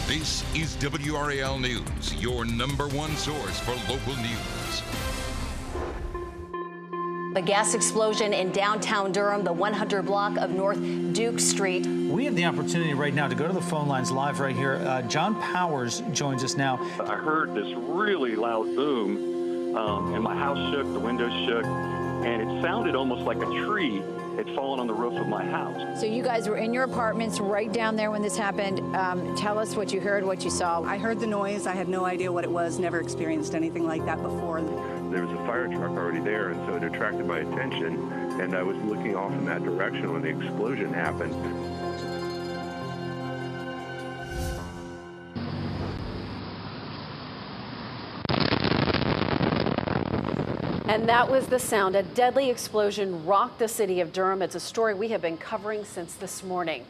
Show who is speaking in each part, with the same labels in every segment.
Speaker 1: This is WRAL News, your #1 source for local news.
Speaker 2: A gas explosion in downtown Durham, the 100 block of North Duke Street.
Speaker 3: We have the opportunity right now to go to the phone lines live right here. John Powers joins us now.
Speaker 4: I heard this really loud boom, and my house shook, the windows shook, and it sounded almost like a tree had fallen on the roof of my house.
Speaker 5: So you guys were in your apartments right down there when this happened. Tell us what you heard, what you saw.
Speaker 6: I heard the noise. I had no idea what it was, never experienced anything like that before.
Speaker 7: There was a fire truck already there, and so it attracted my attention, and I was looking off in that direction when the explosion happened.
Speaker 8: And that was the sound. A deadly explosion rocked the city of Durham. It's a story we have been covering since this morning.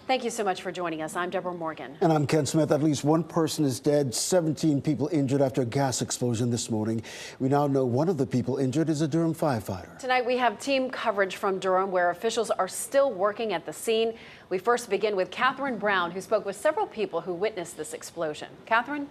Speaker 8: Thank you so much for joining us. I'm Deborah Morgan.
Speaker 9: And I'm Ken Smith. At least one person is dead, 17 people injured after a gas explosion this morning. We now know one of the people injured is a Durham firefighter.
Speaker 8: Tonight we have team coverage from Durham where officials are still working at the scene. We first begin with Catherine Brown, who spoke with several people who witnessed this explosion. Catherine?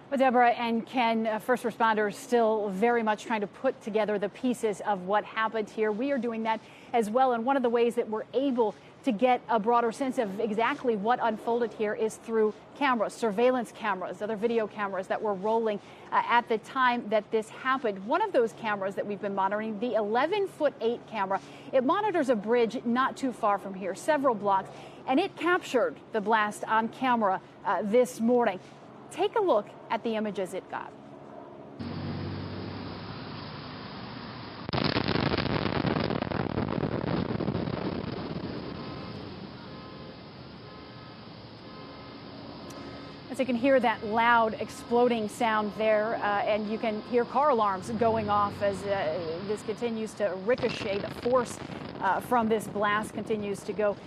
Speaker 10: Well, Deborah and Ken, first responders still very much trying to put together the pieces of what happened here. We are doing that as well. And one of the ways that we're able to get a broader sense of exactly what unfolded here is through cameras, surveillance cameras, other video cameras that were rolling at the time that this happened. One of those cameras that we've been monitoring, the 11'8" camera, it monitors a bridge not too far from here, several blocks, and it captured the blast on camera this morning. Take a look at the images it got. As you can hear that loud exploding sound there, and you can hear car alarms going off as this continues to ricochet. The force from this blast continues to go.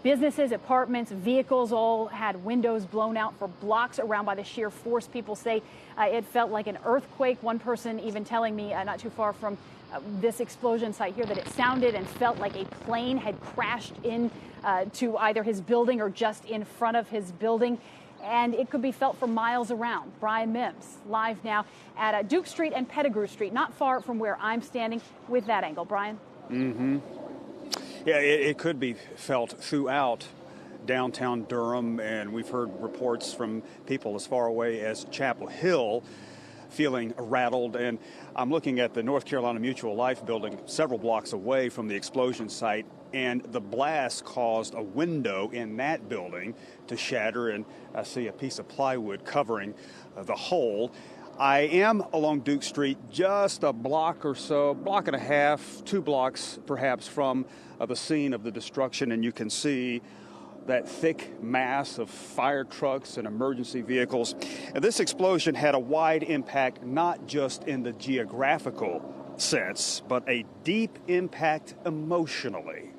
Speaker 10: Businesses, apartments, vehicles all had windows blown out for blocks around by the sheer force. People say it felt like an earthquake. One person even telling me not too far from this explosion site here that it sounded and felt like a plane had crashed in to either his building or just in front of his building. And it could be felt for miles around. Brian Mims, live now at Duke Street and Pettigrew Street, not far from where I'm standing with that angle. Brian?
Speaker 11: Yeah, it could be felt throughout downtown Durham, and we've heard reports from people as far away as Chapel Hill feeling rattled. And I'm looking at the North Carolina Mutual Life building several blocks away from the explosion site, and the blast caused a window in that building to shatter, and I see a piece of plywood covering the hole. I am along Duke Street, just a block or so, block and a half, 2 blocks perhaps from the scene of the destruction, and you can see that thick mass of fire trucks and emergency vehicles. And this explosion had a wide impact, not just in the geographical sense, but a deep impact emotionally.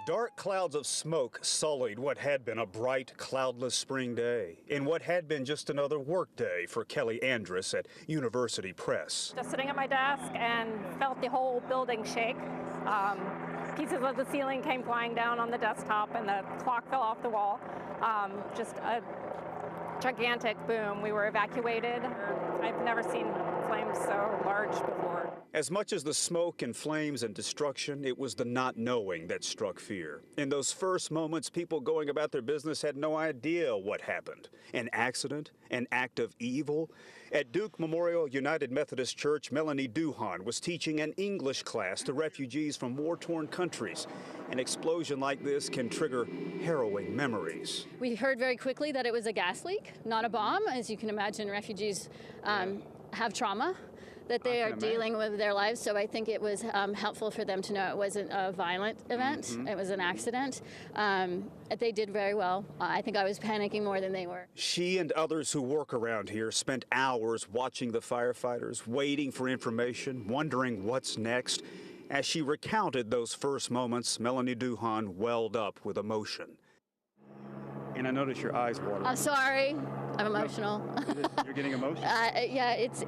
Speaker 11: Dark clouds of smoke sullied what had been a bright, cloudless spring day in what had been just another work day for Kelly Andrus at University Press.
Speaker 12: Just sitting at my desk and felt the whole building shake. Pieces of the ceiling came flying down on the desktop and the clock fell off the wall. Just a gigantic boom. We were evacuated. I've never seen flames so large before.
Speaker 11: As much as the smoke and flames and destruction, it was the not knowing that struck fear. In those first moments, people going about their business had no idea what happened. An accident, an act of evil. At Duke Memorial United Methodist Church, Melanie Duhan was teaching an English class to refugees from war-torn countries. An explosion like this can trigger harrowing memories.
Speaker 13: We heard very quickly that it was a gas leak, not a bomb. As you can imagine, refugees have trauma that they are dealing with their lives. So I think it was helpful for them to know it wasn't a violent event. It was an accident. They did very well. I think I was panicking more than they were.
Speaker 11: She and others who work around here spent hours watching the firefighters, waiting for information, wondering what's next. As she recounted those first moments, Melanie Duhan welled up with emotion. And I notice your eyes water.
Speaker 13: I'm sorry. I'm emotional.
Speaker 11: You're getting emotional?
Speaker 13: Yeah, it's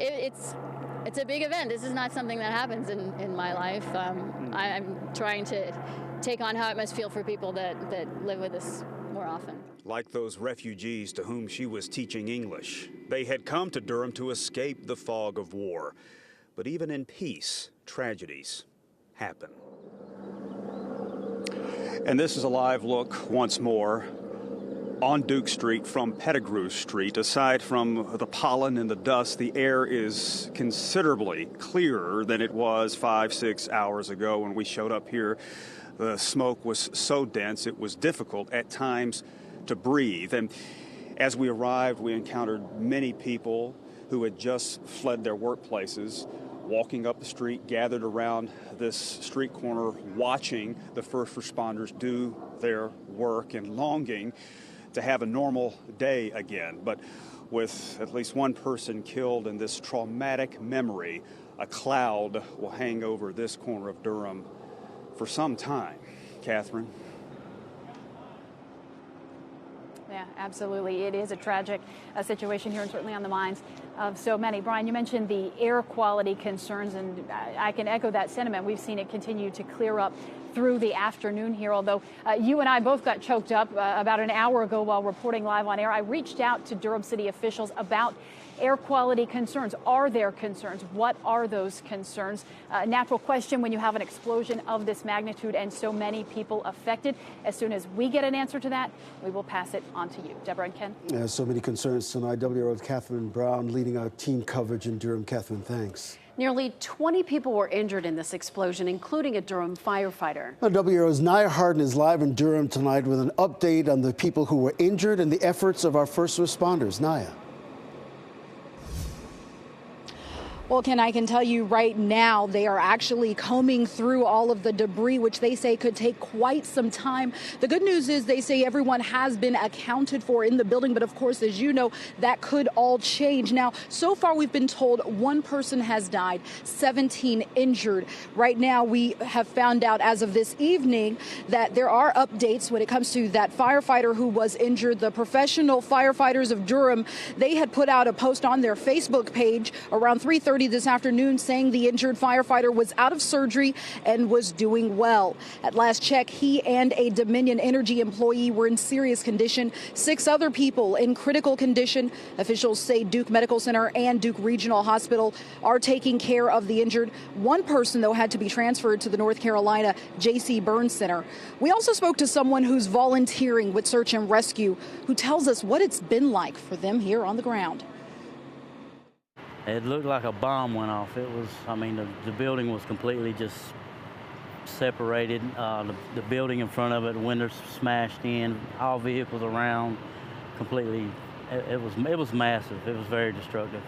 Speaker 13: it's a big event. This is not something that happens in my life. I'm trying to take on how it must feel for people that live with this more often.
Speaker 11: Like those refugees to whom she was teaching English, they had come to Durham to escape the fog of war. But even in peace, tragedies happen. And this is a live look once more on Duke Street from Pettigrew Street. Aside from the pollen and the dust, the air is considerably clearer than it was 5-6 hours ago when we showed up here. The smoke was so dense it was difficult at times to breathe. And as we arrived, we encountered many people who had just fled their workplaces, walking up the street, gathered around this street corner, watching the first responders do their work and longing to have a normal day again. But with at least one person killed in this traumatic memory, a cloud will hang over this corner of Durham for some time. Catherine?
Speaker 10: Yeah, absolutely. It is a tragic situation here and certainly on the minds of so many. Brian, you mentioned the air quality concerns, and I can echo that sentiment. We've seen it continue to clear up through the afternoon here, although you and I both got choked up about an hour ago while reporting live on air. I reached out to Durham City officials about air quality concerns. Are there concerns? What are those concerns? Natural question when you have an explosion of this magnitude and so many people affected. As soon as we get an answer to that, we will pass it on to you. Deborah and Ken.
Speaker 9: Yeah, so many concerns tonight. WRAL Catherine Brown leading our team coverage in Durham. Catherine, thanks.
Speaker 8: Nearly 20 people were injured in this explosion, including a Durham firefighter.
Speaker 9: WRAL's Nia Harden is live in Durham tonight with an update on the people who were injured and the efforts of our first responders. Nia.
Speaker 14: Well, Ken, I can tell you right now they are actually combing through all of the debris, which they say could take quite some time. The good news is they say everyone has been accounted for in the building. But of course, as you know, that could all change. Now, so far, we've been told one person has died, 17 injured. Right now, we have found out as of this evening that there are updates when it comes to that firefighter who was injured. The professional firefighters of Durham, they had put out a post on their Facebook page around 3:30 this afternoon saying the injured firefighter was out of surgery and was doing well. At last check, he and a Dominion Energy employee were in serious condition. 6 other people in critical condition. Officials say Duke Medical Center and Duke Regional Hospital are taking care of the injured. One person, though, had to be transferred to the North Carolina J.C. Burns Center. We also spoke to someone who's volunteering with Search and Rescue, who tells us what it's been like for them here on the ground.
Speaker 15: It looked like a bomb went off. It was, I mean, the building was completely just separated. The building in front of it, windows smashed in, all vehicles around, completely. It was massive. It was very destructive.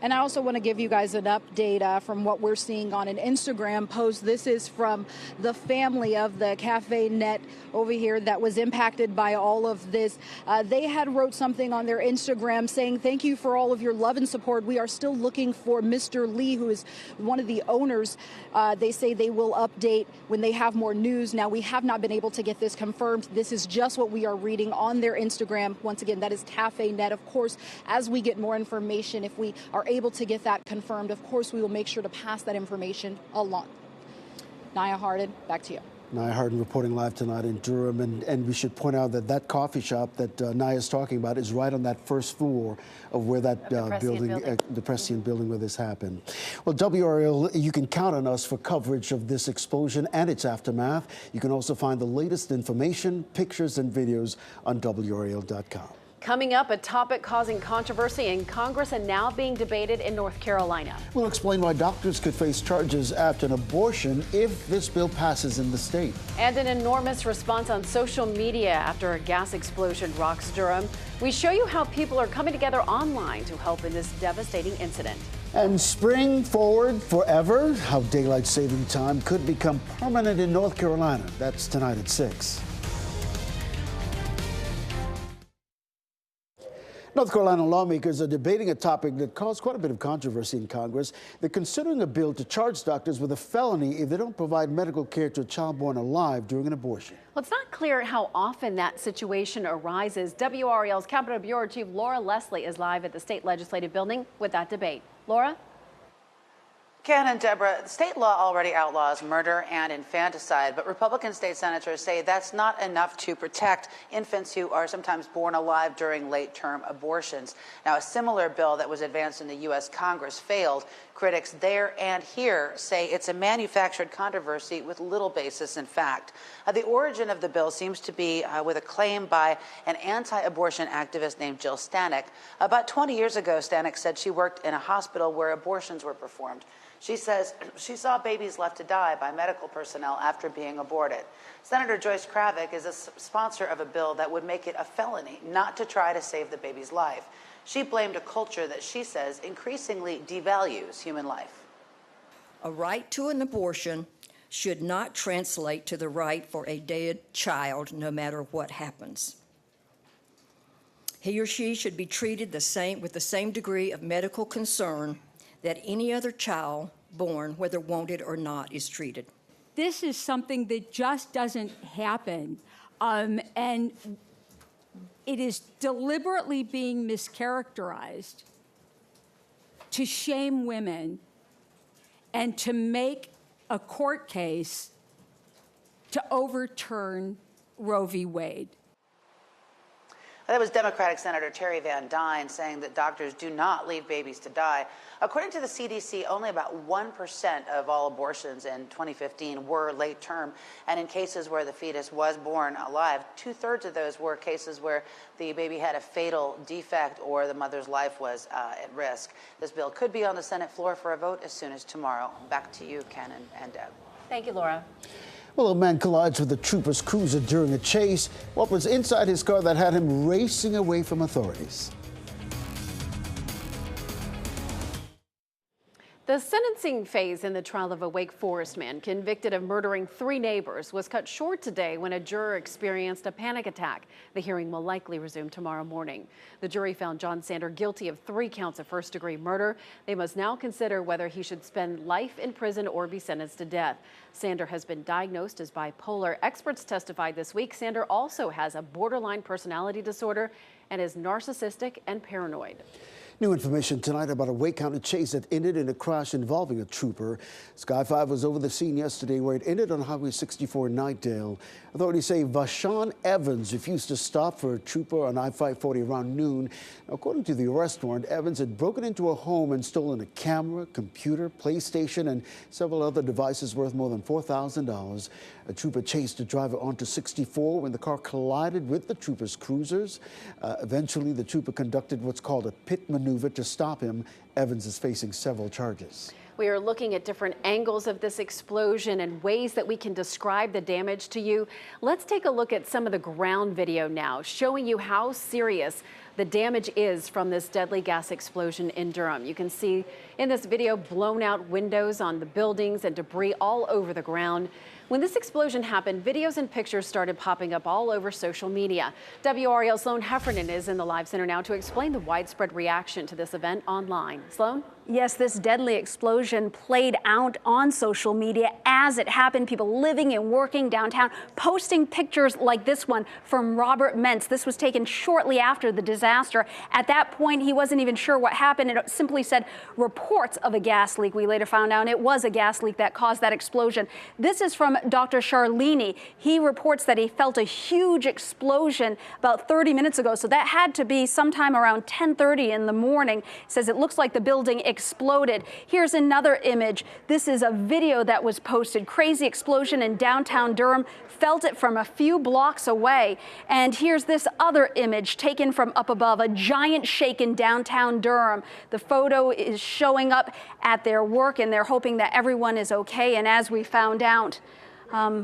Speaker 14: And I also want to give you guys an update from what we're seeing on an Instagram post. This is from the family of the Cafe Net over here that was impacted by all of this. They had wrote something on their Instagram saying, "Thank you for all of your love and support. We are still looking for Mr. Lee, who is one of the owners." They say they will update when they have more news. Now, we have not been able to get this confirmed. This is just what we are reading on their Instagram. Once again, that is Cafe Net. Of course, as we get more information, if we are able to get that confirmed, of course, we will make sure to pass that information along. Nia Harden, back to you.
Speaker 9: Nia Harden reporting live tonight in Durham, and we should point out that that coffee shop that Nia is talking about is right on that first floor of where that the Prescient building where this happened. Well, WRAL, you can count on us for coverage of this explosion and its aftermath. You can also find the latest information, pictures, and videos on WRAL.com.
Speaker 8: Coming up, a topic causing controversy in Congress and now being debated in North Carolina.
Speaker 9: We'll explain why doctors could face charges after an abortion if this bill passes in the state.
Speaker 8: And an enormous response on social media after a gas explosion rocks Durham. We show you how people are coming together online to help in this devastating incident.
Speaker 9: And spring forward forever, how daylight saving time could become permanent in North Carolina. That's tonight at 6. North Carolina lawmakers are debating a topic that caused quite a bit of controversy in Congress. They're considering a bill to charge doctors with a felony if they don't provide medical care to a child born alive during an abortion.
Speaker 8: Well, it's not clear how often that situation arises. WRAL's Capitol Bureau Chief Laura Leslie is live at the state legislative building with that debate. Laura?
Speaker 16: Ken and Deborah, state law already outlaws murder and infanticide, but Republican state senators say that's not enough to protect infants who are sometimes born alive during late-term abortions. Now, a similar bill that was advanced in the U.S. Congress failed. Critics there and here say it's a manufactured controversy with little basis in fact. The origin of the bill seems to be with a claim by an anti-abortion activist named Jill Stanek. About 20 years ago, Stanek said she worked in a hospital where abortions were performed. She says she saw babies left to die by medical personnel after being aborted. Senator Joyce Kravick is a sponsor of a bill that would make it a felony not to try to save the baby's life. She blamed a culture that she says increasingly devalues human life.
Speaker 17: A right to an abortion should not translate to the right for a dead child, no matter what happens. He or she should be treated with the same degree of medical concern that any other child born, whether wanted or not, is treated.
Speaker 18: This is something that just doesn't happen, and it is deliberately being mischaracterized to shame women and to make a court case to overturn Roe v. Wade.
Speaker 16: That was Democratic Senator Terry Van Dyne saying that doctors do not leave babies to die. According to the CDC, only about 1% of all abortions in 2015 were late term. And in cases where the fetus was born alive, 2/3 of those were cases where the baby had a fatal defect or the mother's life was at risk. This bill could be on the Senate floor for a vote as soon as tomorrow. Back to you, Ken and Deb.
Speaker 8: Thank you, Laura.
Speaker 9: Well, a man collides with a trooper's cruiser during a chase. What was inside his car that had him racing away from authorities?
Speaker 8: The sentencing phase in the trial of a Wake Forest man convicted of murdering 3 neighbors was cut short today when a juror experienced a panic attack. The hearing will likely resume tomorrow morning. The jury found John Sander guilty of 3 counts of first-degree murder. They must now consider whether he should spend life in prison or be sentenced to death. Sander has been diagnosed as bipolar. Experts testified this week Sander also has a borderline personality disorder and is narcissistic and paranoid.
Speaker 9: New information tonight about a Wake County chase that ended in a crash involving a trooper. Sky 5 was over the scene yesterday where it ended on Highway 64 in Knightdale. Authorities say Vashawn Evans refused to stop for a trooper on I-540 around noon. Now, according to the arrest warrant, Evans had broken into a home and stolen a camera, computer, PlayStation, and several other devices worth more than $4,000. A trooper chased the driver onto 64 when the car collided with the trooper's cruisers. Eventually, the trooper conducted what's called a pit maneuver to stop him. Evans is facing several charges.
Speaker 8: We are looking at different angles of this explosion and ways that we can describe the damage to you. Let's take a look at some of the ground video now, showing you how serious the damage is from this deadly gas explosion in Durham. You can see in this video blown out windows on the buildings and debris all over the ground. When this explosion happened, videos and pictures started popping up all over social media. WRAL's Sloan Heffernan is in the live center now to explain the widespread reaction to this event online. Sloan?
Speaker 19: Yes, this deadly explosion played out on social media as it happened. People living and working downtown posting pictures like this one from Robert Mentz. This was taken shortly after the disaster. At that point, he wasn't even sure what happened. It simply said reports of a gas leak. We later found out it was a gas leak that caused that explosion. This is from Dr. Charlini. He reports that he felt a huge explosion about 30 minutes ago. So that had to be sometime around 10:30 in the morning. He says it looks like the building exploded. Here's another image. This is a video that was posted. Crazy explosion in downtown Durham. Felt it from a few blocks away. And here's this other image taken from up above, a giant shake in downtown Durham. The photo is showing up at their work and they're hoping that everyone is okay. And as we found out,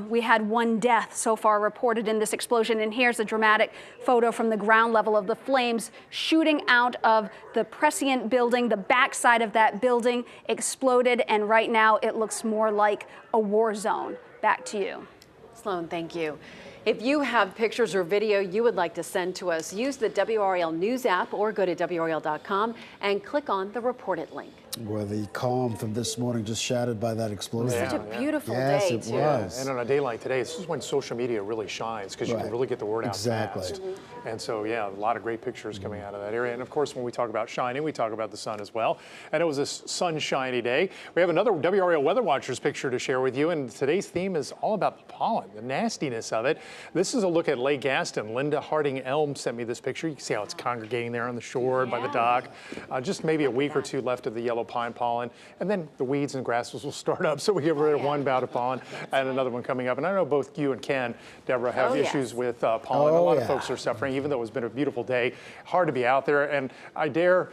Speaker 19: we had 1 death so far reported in this explosion. And here's a dramatic photo from the ground level of the flames shooting out of the Prescient building. The backside of that building exploded, and right now it looks more like a war zone. Back to you.
Speaker 8: Sloan, thank you. If you have pictures or video you would like to send to us, use the WRAL News app or go to WRAL.com and click on the Report It link.
Speaker 9: Well, the calm from this morning just shattered by that explosion.
Speaker 8: Such a beautiful
Speaker 9: yes,
Speaker 8: day,
Speaker 9: it
Speaker 8: too.
Speaker 9: was.
Speaker 20: And on a day like today, this is when social media really shines because you can really get the word out fast. And so, yeah, a lot of great pictures coming out of that area. And of course, when we talk about shining, we talk about the sun as well. And it was a sunshiny day. We have another WRAL Weather Watchers picture to share with you. And today's theme is all about the pollen, the nastiness of it. This is a look at Lake Gaston. Linda Harding Elm sent me this picture. You can see how it's congregating there on the shore by the dock. Just maybe a week or two left of the yellow pine pollen. And then the weeds and grasses will start up. So we get rid of one bout of pollen and another one coming up. And I know both you and Ken, Deborah, have issues with pollen. A lot of folks are suffering, even though it's been a beautiful day. Hard to be out there. And I dare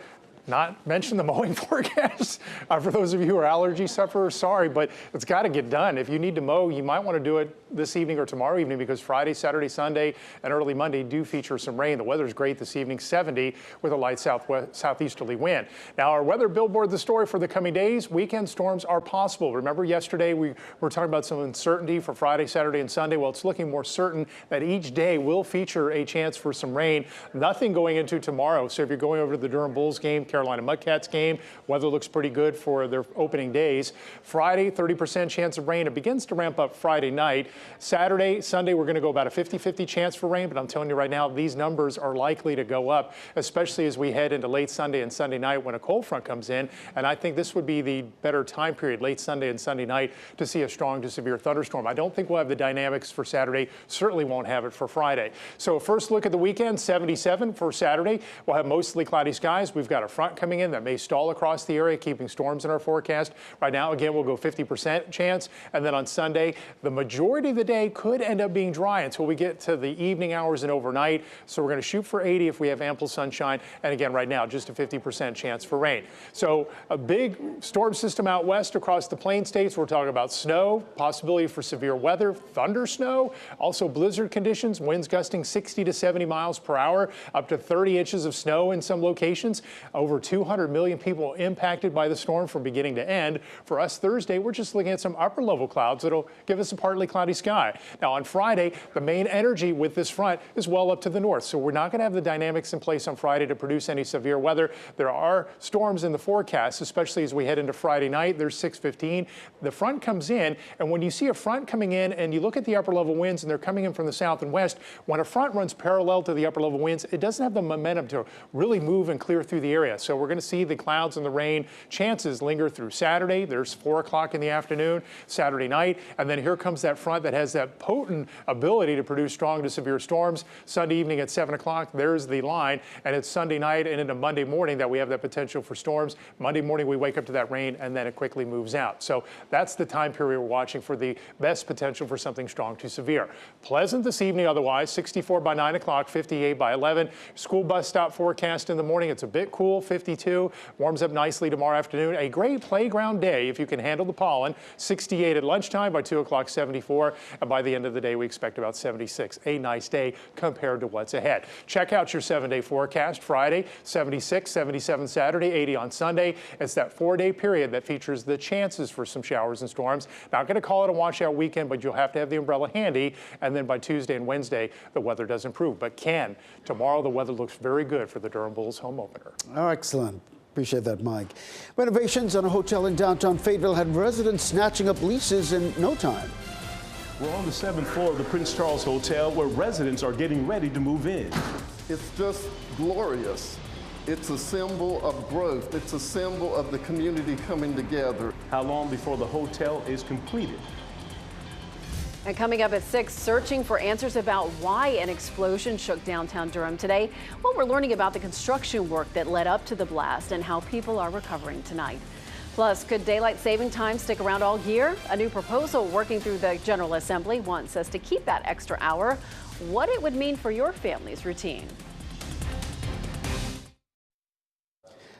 Speaker 20: not mention the mowing forecast. For those of you who are allergy sufferers, sorry, but it's got to get done. If you need to mow, you might want to do it this evening or tomorrow evening because Friday, Saturday, Sunday, and early Monday do feature some rain. The weather's great this evening, 70 with a light southeasterly wind. Now, our weather billboard, the story for the coming days, weekend storms are possible. Remember yesterday we were talking about some uncertainty for Friday, Saturday, and Sunday. Well, it's looking more certain that each day will feature a chance for some rain. Nothing going into tomorrow. So if you're going over to the Durham Bulls game, Carolina Mudcats game, weather looks pretty good for their opening days. Friday, 30% chance of rain. It begins to ramp up Friday night. Saturday, Sunday, we're going to go about a 50-50 chance for rain, but I'm telling you right now, these numbers are likely to go up, especially as we head into late Sunday and Sunday night when a cold front comes in. And I think this would be the better time period, late Sunday and Sunday night, to see a strong to severe thunderstorm. I don't think we'll have the dynamics for Saturday, certainly won't have it for Friday. So first look at the weekend, 77 for Saturday. We'll have mostly cloudy skies. We've got a front coming in that may stall across the area, keeping storms in our forecast. Right now, again, we'll go 50% chance. And then on Sunday, the majority of the day could end up being dry until we get to the evening hours and overnight. So we're going to shoot for 80 if we have ample sunshine. And again, right now, just a 50% chance for rain. So a big storm system out west across the plain states. We're talking about snow, possibility for severe weather, thunder snow, also blizzard conditions, winds gusting 60 to 70 miles per hour, up to 30 inches of snow in some locations. Over 200 million people impacted by the storm from beginning to end. For us Thursday, we're just looking at some upper level clouds that'll give us a partly cloudy sky. Now on Friday, the main energy with this front is well up to the north. So we're not going to have the dynamics in place on Friday to produce any severe weather. There are storms in the forecast, especially as we head into Friday night. There's 6:15. The front comes in, and when you see a front coming in and you look at the upper level winds and they're coming in from the south and west, when a front runs parallel to the upper level winds, it doesn't have the momentum to really move and clear through the area. So we're going to see the clouds and the rain chances linger through Saturday. There's 4 o'clock in the afternoon, Saturday night, and then here comes that front that has that potent ability to produce strong to severe storms. Sunday evening at 7 o'clock, there's the line, and it's Sunday night and into Monday morning that we have that potential for storms. Monday morning, we wake up to that rain, and then it quickly moves out. So that's the time period we're watching for the best potential for something strong to severe. Pleasant this evening otherwise, 64 by 9 o'clock, 58 by 11. School bus stop forecast in the morning. It's a bit cool, 52. Warms up nicely tomorrow afternoon. A great playground day if you can handle the pollen. 68 at lunchtime, by 2 o'clock, 74. And by the end of the day, we expect about 76. A nice day compared to what's ahead. Check out your 7-day forecast. Friday, 76, 77 Saturday, 80 on Sunday. It's that 4-day period that features the chances for some showers and storms. Not going to call it a washout weekend, but you'll have to have the umbrella handy. And then by Tuesday and Wednesday, the weather does improve. But tomorrow the weather looks very good for the Durham Bulls home opener.
Speaker 9: Oh, excellent. Appreciate that, Mike. Renovations on a hotel in downtown Fayetteville had residents snatching up leases in no time.
Speaker 21: We're on the 7th floor of the Prince Charles Hotel where residents are getting ready to move in.
Speaker 22: It's just glorious. It's a symbol of growth. It's a symbol of the community coming together.
Speaker 21: How long before the hotel is completed?
Speaker 8: And coming up at 6, searching for answers about why an explosion shook downtown Durham today. Well, we're learning about the construction work that led up to the blast and how people are recovering tonight. Plus, could daylight saving time stick around all year? A new proposal working through the General Assembly wants us to keep that extra hour. What it would mean for your family's routine.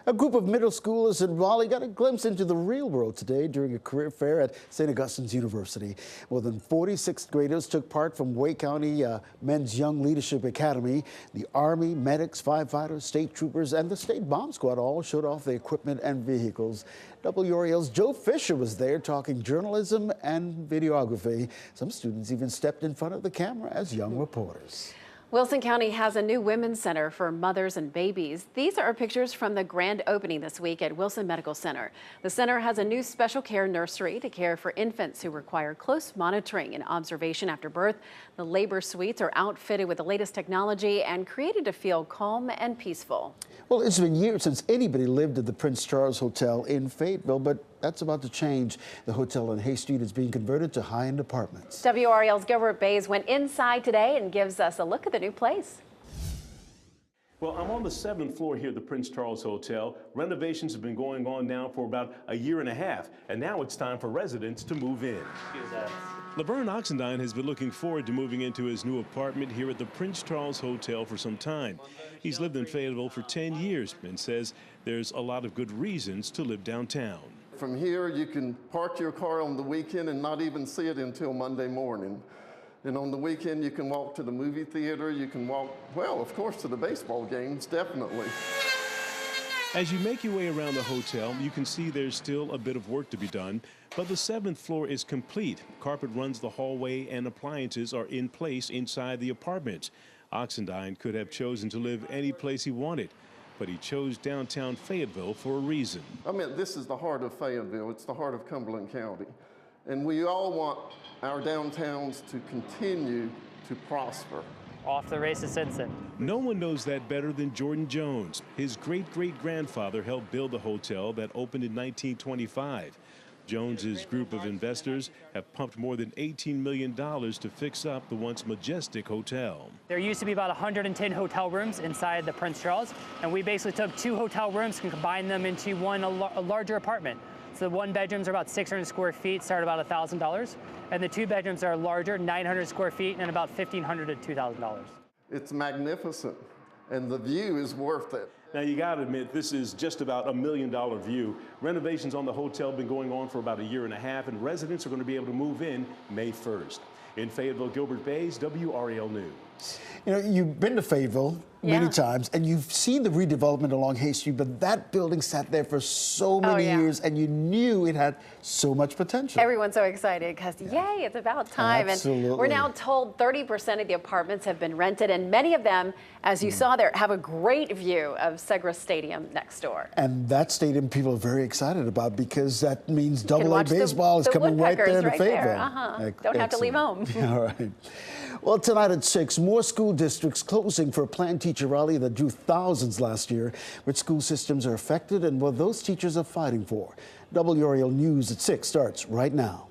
Speaker 9: A group of middle schoolers in Raleigh got a glimpse into the real world today during a career fair at St. Augustine's University. More than 40 sixth graders took part from Wake County Men's Young Leadership Academy. The Army, medics, firefighters, state troopers, and the state bomb squad all showed off their equipment and vehicles. WRAL's Joe Fisher was there talking journalism and videography. Some students even stepped in front of the camera as young reporters.
Speaker 8: Wilson County has a new women's center for mothers and babies. These are pictures from the grand opening this week at Wilson Medical Center. The center has a new special care nursery to care for infants who require close monitoring and observation after birth. The labor suites are outfitted with the latest technology and created to feel calm and peaceful.
Speaker 9: Well, it's been years since anybody lived at the Prince Charles Hotel in Fayetteville, but that's about to change. The hotel on Hay Street is being converted to high-end apartments.
Speaker 8: WRAL's Gilbert Bays went inside today and gives us a look at the new place.
Speaker 21: Well, I'm on the 7th floor here at the Prince Charles Hotel. Renovations have been going on now for about a year and a half, and now it's time for residents to move in. Laverne Oxendine has been looking forward to moving into his new apartment here at the Prince Charles Hotel for some time. He's lived in Fayetteville for 10 years and says there's a lot of good reasons to live downtown.
Speaker 22: From here, you can park your car on the weekend and not even see it until Monday morning. And on the weekend, you can walk to the movie theater. You can walk, well, of course, to the baseball games, definitely.
Speaker 21: As you make your way around the hotel, you can see there's still a bit of work to be done, but the 7th floor is complete. Carpet runs the hallway and appliances are in place inside the apartment. Oxendine could have chosen to live any place he wanted, but he chose downtown Fayetteville for a reason.
Speaker 22: I mean, this is the heart of Fayetteville. It's the heart of Cumberland County. And we all want our downtowns to continue to prosper.
Speaker 1: Off the races since then.
Speaker 21: No one knows that better than Jordan Jones. His great-great-grandfather helped build the hotel that opened in 1925. Jones's group of investors have pumped more than $18 million to fix up the once majestic hotel.
Speaker 1: There used to be about 110 hotel rooms inside the Prince Charles, and we basically took 2 hotel rooms and combined them into a larger apartment. So the 1 bedrooms are about 600 square feet, start about $1,000, and the 2 bedrooms are larger, 900 square feet, and about $1,500 to $2,000.
Speaker 22: It's magnificent, and the view is worth it.
Speaker 21: Now, you got to admit, this is just about $1 million view. Renovations on the hotel have been going on for about a year and a half, and residents are going to be able to move in May 1st. In Fayetteville, Gilbert Bays, WRAL News.
Speaker 9: You know, you've been to Fayetteville many times, and you've seen the redevelopment along Hay Street, but that building sat there for so many years, and you knew it had so much potential.
Speaker 8: Everyone's so excited because, yay, it's about time.
Speaker 9: Absolutely.
Speaker 8: And we're now told 30% of the apartments have been rented, and many of them, as you saw there, have a great view of Segra Stadium next door.
Speaker 9: And that stadium people are very excited about because that means Double-A baseball is coming right there to Fayetteville.
Speaker 8: Don't have to leave home.
Speaker 9: All right. Well, tonight at 6, more school districts closing for a planned teacher rally that drew thousands last year. Which school systems are affected and what those teachers are fighting for. WRAL News at 6 starts right now.